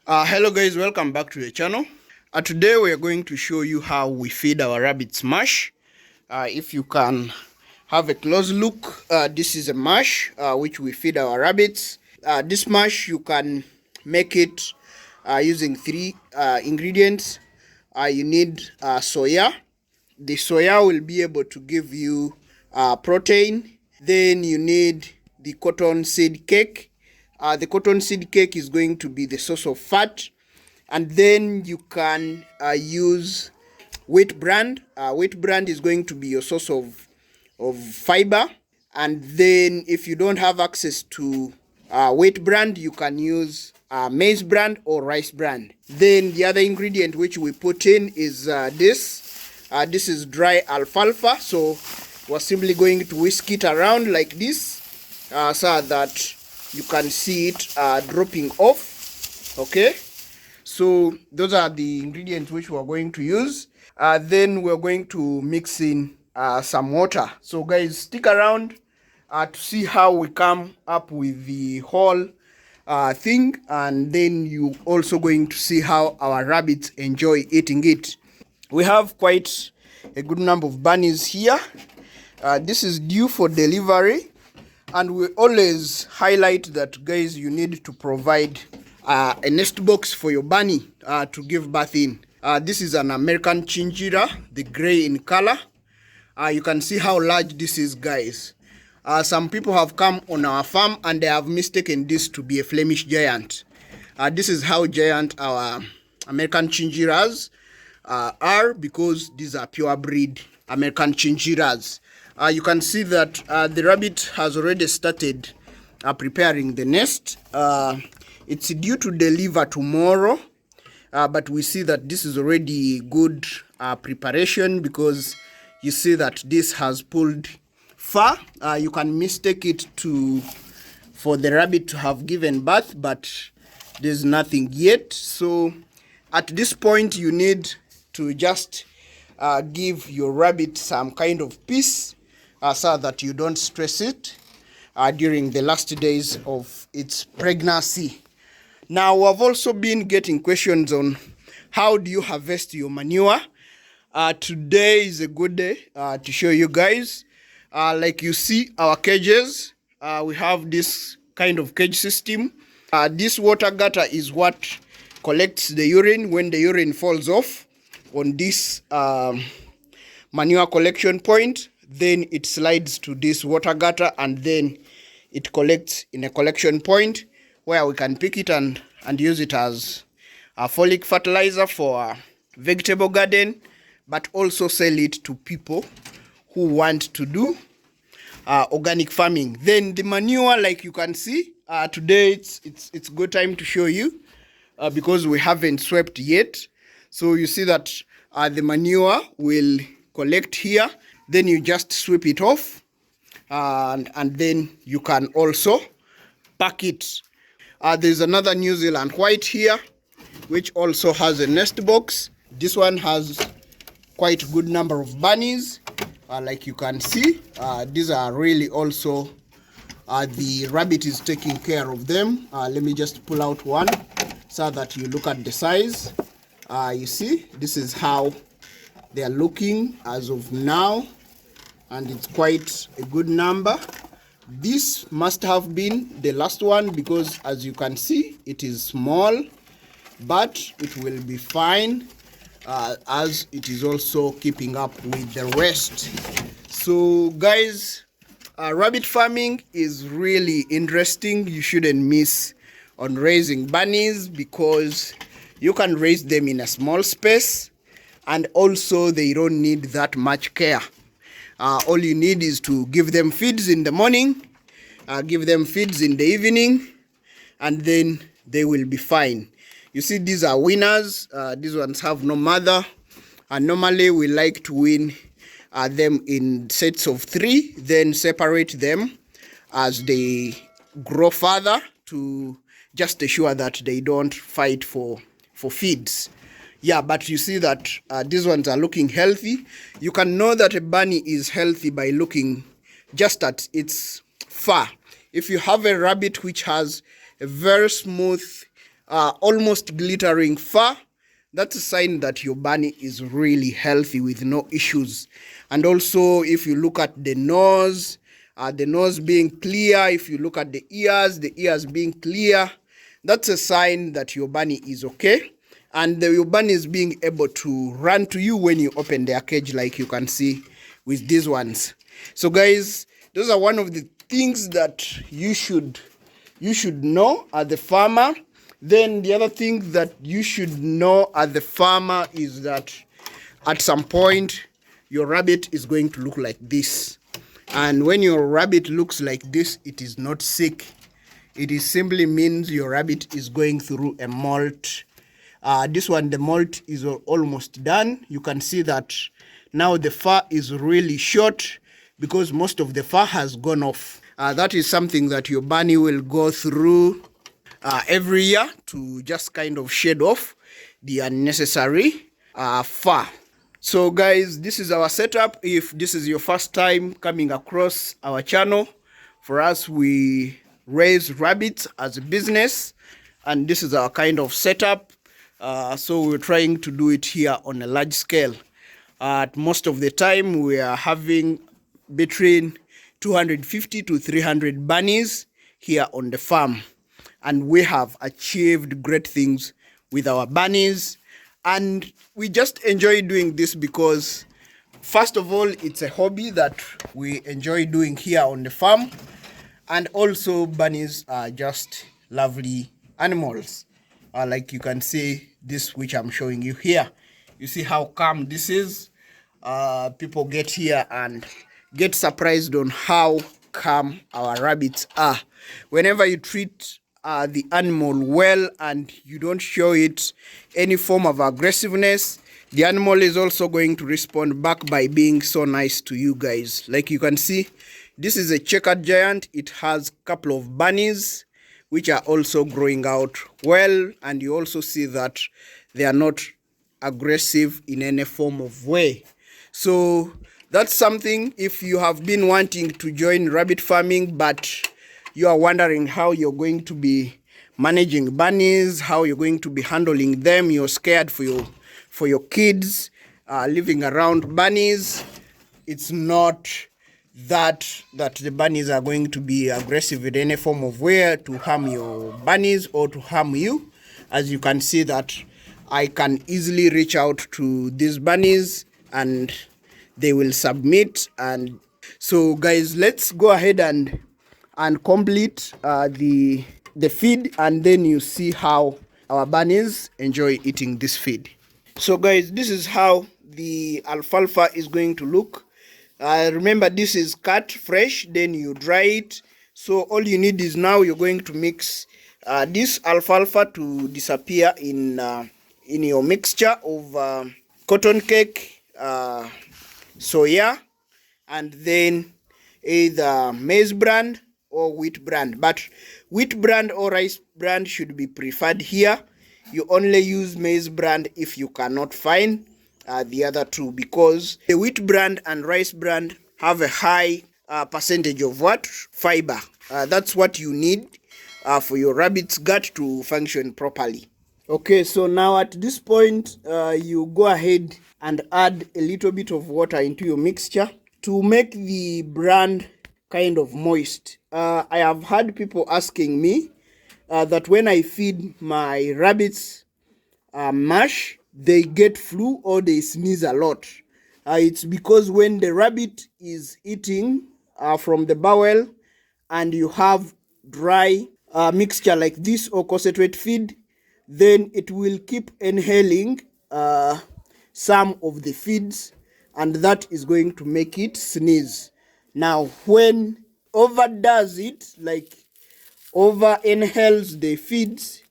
Hello guys, welcome back to the channel. Today we are going to show you how we feed our rabbits mash. If you can have a close look, this is a mash which we feed our rabbits. This mash you can make it using three ingredients. You need soya. The soya will be able to give you protein. Then you need the cotton seed cake. The cotton seed cake is going to be the source of fat. And then you can use wheat bran. Wheat bran is going to be your source of fiber. And then if you don't have access to wheat bran, you can use maize bran or rice bran. Then the other ingredient which we put in is this. This is dry alfalfa. So we're simply going to whisk it around like this so that you can see it dropping off. Okay, so those are the ingredients which we're going to use. Then we're going to mix in some water. So guys, stick around to see how we come up with the whole thing, and then you also going to see how our rabbits enjoy eating it. We have quite a good number of bunnies here. This is due for delivery. And we always highlight that, guys, you need to provide a nest box for your bunny to give birth in. This is an American chinchilla, the gray in color. You can see how large this is, guys. Some people have come on our farm and they have mistaken this to be a Flemish giant. This is how giant our American chinchillas are, because these are pure breed American chinchillas. You can see that the rabbit has already started preparing the nest. It's due to deliver tomorrow, but we see that this is already good preparation, because you see that this has pulled fur. You can mistake it for the rabbit to have given birth, but there's nothing yet. So at this point, you need to just give your rabbit some kind of peace, so that you don't stress it during the last days of its pregnancy. Now, we've also been getting questions on how do you harvest your manure. Today is a good day to show you guys. Like you see our cages, we have this kind of cage system. This water gutter is what collects the urine. When the urine falls off on this manure collection point, then it slides to this water gutter, and then it collects in a collection point where we can pick it and use it as a folic fertilizer for a vegetable garden, but also sell it to people who want to do organic farming. Then the manure, like you can see, today it's good time to show you because we haven't swept yet. So you see that the manure will collect here. Then you just sweep it off, and then you can also pack it. There's another New Zealand white here, which also has a nest box. This one has quite a good number of bunnies, like you can see. These are really also, the rabbit is taking care of them. Let me just pull out one so that you look at the size. You see, this is how they are looking as of now, and it's quite a good number. This must have been the last one, because as you can see, it is small, but it will be fine, as it is also keeping up with the rest. So guys, rabbit farming is really interesting. You shouldn't miss on raising bunnies, because you can raise them in a small space, and also they don't need that much care. All you need is to give them feeds in the morning, give them feeds in the evening, and then they will be fine. You see, these are winners. These ones have no mother. And normally we like to win them in sets of 3, then separate them as they grow further, to just assure that they don't fight for feeds. Yeah, but you see that these ones are looking healthy. You can know that a bunny is healthy by looking just at its fur. If you have a rabbit which has a very smooth almost glittering fur, that's a sign that your bunny is really healthy with no issues. And also, if you look at the nose being clear, if you look at the ears being clear, that's a sign that your bunny is okay. And your bunny is being able to run to you when you open their cage, like you can see with these ones. So guys, those are one of the things that you should know as the farmer. Then the other thing that you should know as the farmer is that at some point your rabbit is going to look like this. And when your rabbit looks like this, it is not sick. It is simply means your rabbit is going through a molt. This one, the molt is almost done. You can see that now the fur is really short because most of the fur has gone off. That is something that your bunny will go through every year to just kind of shed off the unnecessary fur. So guys, this is our setup. If this is your first time coming across our channel, for us, we raise rabbits as a business, and this is our kind of setup. So we're trying to do it here on a large scale. Most of the time, we are having between 250 to 300 bunnies here on the farm. And we have achieved great things with our bunnies. And we just enjoy doing this because, first of all, it's a hobby that we enjoy doing here on the farm. And also, bunnies are just lovely animals. Like you can see this, which I'm showing you here. You see how calm this is? People get here and get surprised on how calm our rabbits are. Whenever you treat the animal well and you don't show it any form of aggressiveness, the animal is also going to respond back by being so nice to you guys. Like you can see, this is a checkered giant. It has a couple of bunnies which are also growing out well, and you also see that they are not aggressive in any form of way. So that's something. If you have been wanting to join rabbit farming but you are wondering how you're going to be managing bunnies, how you're going to be handling them, you're scared for your kids living around bunnies, it's not that the bunnies are going to be aggressive in any form of way to harm your bunnies or to harm you. As you can see that I can easily reach out to these bunnies and they will submit. And so guys, let's go ahead and complete the feed, and then you see how our bunnies enjoy eating this feed. So guys, this is how the alfalfa is going to look. Remember, this is cut fresh, then you dry it. So all you need is now you're going to mix this alfalfa to disappear in your mixture of cotton cake, soya, and then either maize bran or wheat bran. But wheat bran or rice bran should be preferred here. You only use maize bran if you cannot find the other two, because the wheat bran and rice bran have a high percentage of what? Fiber. That's what you need for your rabbit's gut to function properly. Okay, so now at this point, you go ahead and add a little bit of water into your mixture to make the bran kind of moist. I have had people asking me that when I feed my rabbits mash, they get flu or they sneeze a lot. It's because when the rabbit is eating from the bowel and you have dry mixture like this or concentrate feed, then it will keep inhaling some of the feeds, and that is going to make it sneeze. Now, when overdoes it, like over inhales the feeds,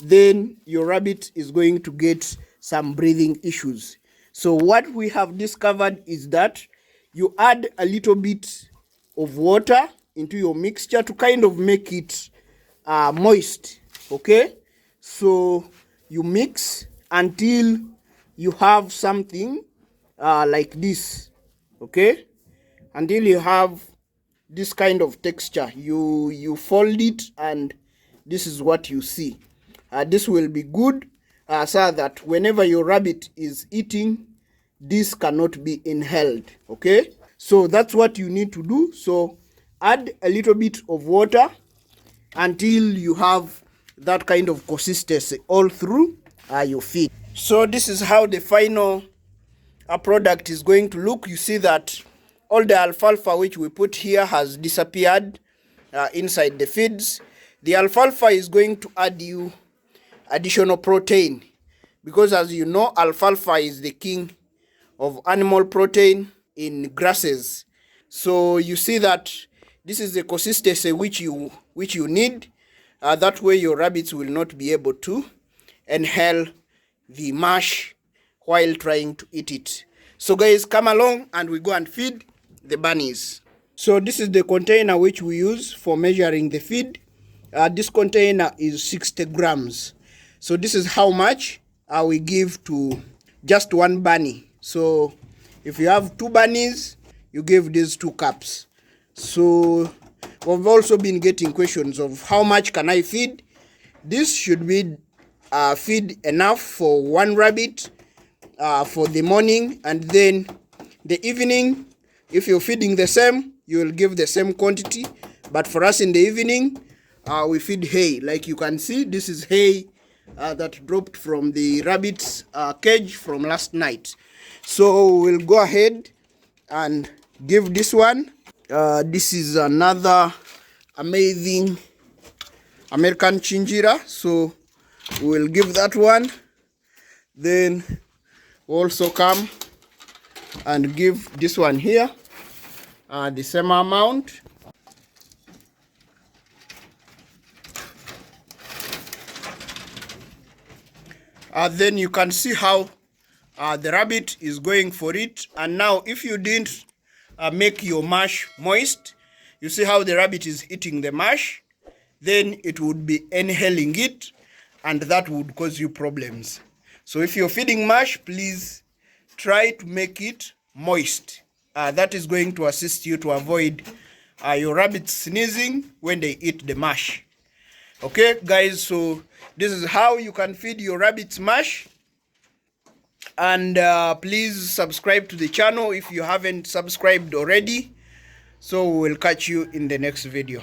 then your rabbit is going to get some breathing issues. So what we have discovered is that you add a little bit of water into your mixture to kind of make it moist. Okay, so you mix until you have something like this. Okay, until you have this kind of texture, you fold it and this is what you see. This will be good so that whenever your rabbit is eating, this cannot be inhaled. Okay, so that's what you need to do. So add a little bit of water until you have that kind of consistency all through your feed. So this is how the final product is going to look. You see that all the alfalfa which we put here has disappeared inside the feeds. The alfalfa is going to add you additional protein, because as you know, alfalfa is the king of animal protein in grasses. So you see that this is the consistency which you need. That way your rabbits will not be able to inhale the mash while trying to eat it. So guys, come along and we go and feed the bunnies. So this is the container which we use for measuring the feed. This container is 60 grams. So this is how much we give to just one bunny. So if you have 2 bunnies, you give these 2 cups. So we've also been getting questions of how much can I feed. This should be feed enough for 1 rabbit for the morning, and then the evening, if you're feeding the same, you will give the same quantity. But for us in the evening, we feed hay. Like you can see, this is hay that dropped from the rabbit's cage from last night. So we'll go ahead and give this one. This is another amazing American chinchilla, so we'll give that one. Then also come and give this one here the same amount. Then you can see how the rabbit is going for it. And now if you didn't make your mash moist, you see how the rabbit is eating the mash, then it would be inhaling it, and that would cause you problems. So if you're feeding mash, please try to make it moist. That is going to assist you to avoid your rabbits sneezing when they eat the mash. Okay guys, so this is how you can feed your rabbits mash. And please subscribe to the channel if you haven't subscribed already. So we'll catch you in the next video.